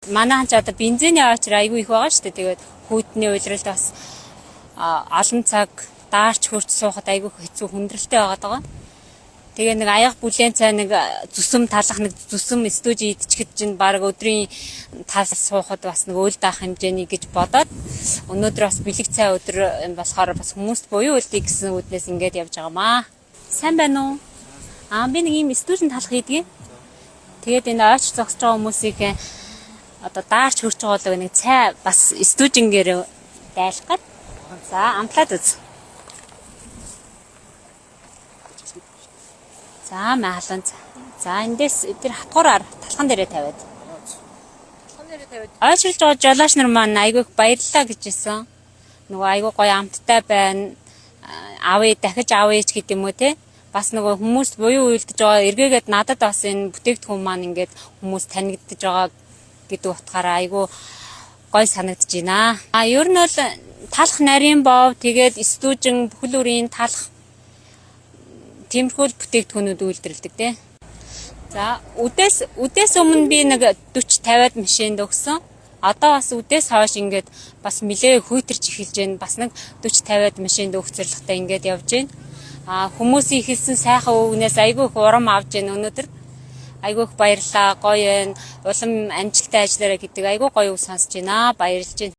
Манай ч одоо бензиний очир айгүй их байгаа шүү дээ. Тэгээд хүйтний уйлралд бас олон цаг даарч хөрч суухад айгүй хэцүү хүндрэлтэй байгаа. Тэгээ нэг аяга бүлээн цай нэг зүсэм талах нэг зүсэм стужи идчихэд чинь баг өдрийн тал суухад бас нэг уйл даах хэмжээний гэж бодоод өнөөдөр бас бэлэг цай өдөр болохоор бас хүмүүст буюу үлдээ гэсэн үднээс ингээд явж байгаамаа. Сайн байна уу? Би нэг ийм стужин талах хийдгээ. Тэгээд энэ ойч зогсож байгаа хүмүүсийг одоо даарч хөрч байгаа нэг цай бас стужингээр дайлах гээд. За амтлаад үз. За маалан. За эндээс тэр хатгуураар талхан дээрээ тавиад. Ойчилж байгаа жолооч нар маань айгүй баярлалаа гэж хэлсэн. Нөгөө айгүй гоё амттай байна. Дахиж авъя ч гэдэм үү те. Бас нөгөө хүмүүс буюу үйлдэж байгаа эргээгээд надад бас энэ бүтээгдэхүүн маань ингээд хүмүүс танигдж байгаа гэдэг утгаараа айгүй гоё санагдаж байна. Ер нь бол талах нарийн бов тэгээд стужин бүхэл бүрийн талах тиймэрхүү бүтээгдэхүүнүүд үйлдвэрлэдэг те. За үдээс өмнө би нэг 40-50-аад машинд өгсөн. Одоо бас үдээс хойш ингээд бас нэлээ хүйтэрч эхэлж байна. Бас нэг 40-50-аад машинд өгөх зорилготой ингээд явж байна. Хүмүүсийн хэлсэн сайхан үгнээс айгүй их урам авж байна өнөөдөр. Айгүй их баярлалаа. Гоё байна. Улам амжилттай ажиллаарай гэдэг айгүй гоё үг сонсож байна. Баярлж байна.